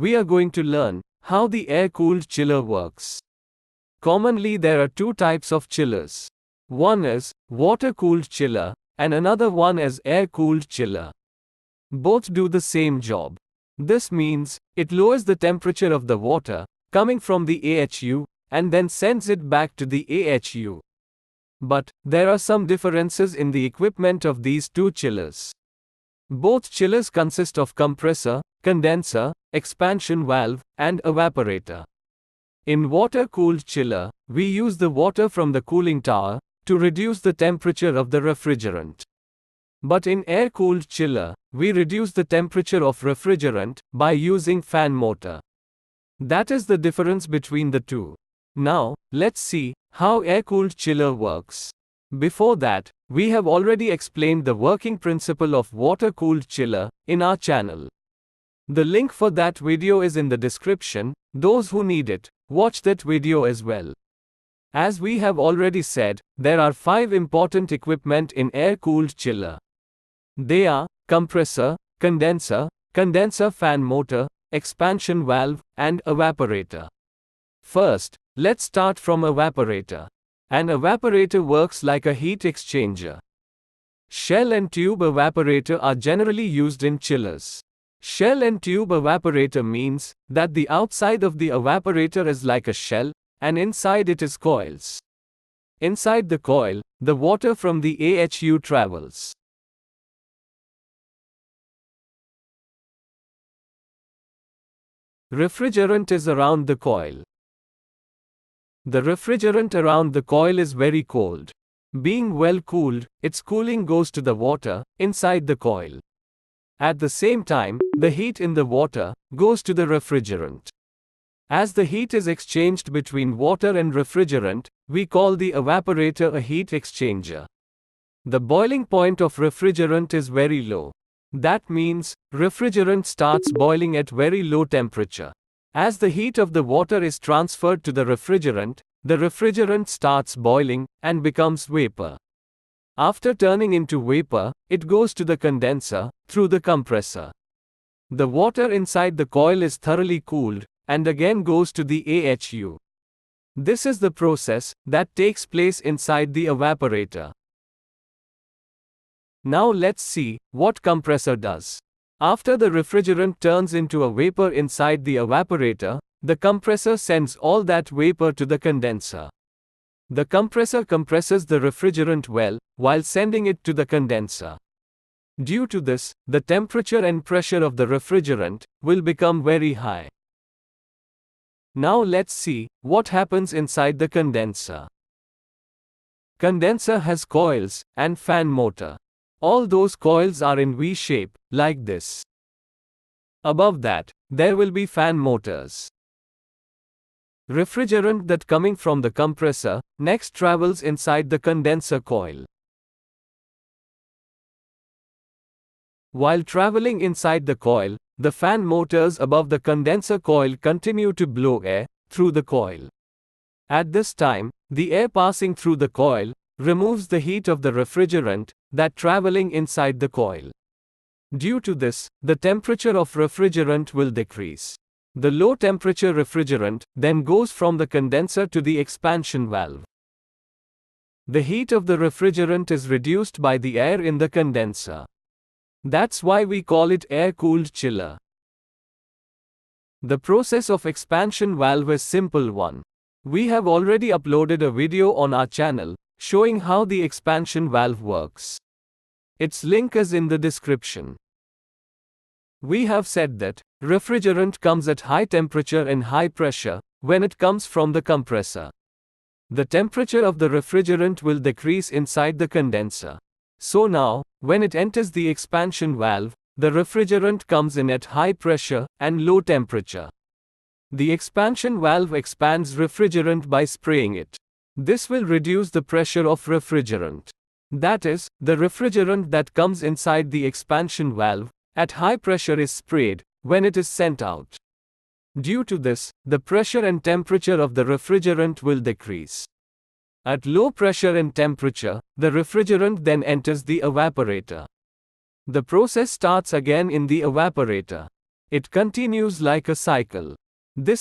we are going to learn how the air-cooled chiller works. Commonly there are two types of chillers. One is water-cooled chiller and another one is air-cooled chiller. Both do the same job. This means it lowers the temperature of the water coming from the AHU and then sends it back to the AHU. But there are some differences in the equipment of these two chillers. Both chillers consist of compressor, condenser, expansion valve, and evaporator. In water-cooled chiller, we use the water from the cooling tower to reduce the temperature of the refrigerant. But in air-cooled chiller, we reduce the temperature of refrigerant by using fan motor. That is the difference between the two. Now, let's see how air-cooled chiller works. Before that, we have already explained the working principle of water-cooled chiller in our channel. The link for that video is in the description. Those who need it, watch that video as well. As we have already said, there are 5 important equipment in air-cooled chiller. They are compressor, condenser, condenser fan motor, expansion valve, and evaporator. First, let's start from evaporator. An evaporator works like a heat exchanger. Shell and tube evaporator are generally used in chillers. Shell and tube evaporator means that the outside of the evaporator is like a shell, and inside it is coils. Inside the coil, the water from the AHU travels. Refrigerant is around the coil. The refrigerant around the coil is very cold. Being well cooled, its cooling goes to the water inside the coil. At the same time, the heat in the water goes to the refrigerant. As the heat is exchanged between water and refrigerant, we call the evaporator a heat exchanger. The boiling point of refrigerant is very low. That means, refrigerant starts boiling at very low temperature. As the heat of the water is transferred to the refrigerant starts boiling and becomes vapor. After turning into vapor, it goes to the condenser through the compressor. The water inside the coil is thoroughly cooled and again goes to the AHU. This is the process that takes place inside the evaporator. Now let's see what compressor does. After the refrigerant turns into a vapor inside the evaporator, the compressor sends all that vapor to the condenser. The compressor compresses the refrigerant well, while sending it to the condenser. Due to this, the temperature and pressure of the refrigerant will become very high. Now let's see what happens inside the condenser. Condenser has coils and fan motor. All those coils are in V shape, like this. Above that, there will be fan motors. Refrigerant that coming from the compressor next travels inside the condenser coil. While traveling inside the coil, the fan motors above the condenser coil continue to blow air through the coil. At this time, the air passing through the coil removes the heat of the refrigerant that traveling inside the coil. Due to this, the temperature of refrigerant will decrease. The low temperature refrigerant then goes from the condenser to the expansion valve. The heat of the refrigerant is reduced by the air in the condenser. That's why we call it air-cooled chiller. The process of expansion valve is simple one. We have already uploaded a video on our channel showing how the expansion valve works. Its link is in the description. We have said that refrigerant comes at high temperature and high pressure when it comes from the compressor. The temperature of the refrigerant will decrease inside the condenser. So now, when it enters the expansion valve, the refrigerant comes in at high pressure and low temperature. The expansion valve expands refrigerant by spraying it. This will reduce the pressure of refrigerant. That is, the refrigerant that comes inside the expansion valve at high pressure is sprayed when it is sent out. Due to this, the pressure and temperature of the refrigerant will decrease. At low pressure and temperature, the refrigerant then enters the evaporator. The process starts again in the evaporator. It continues like a cycle. This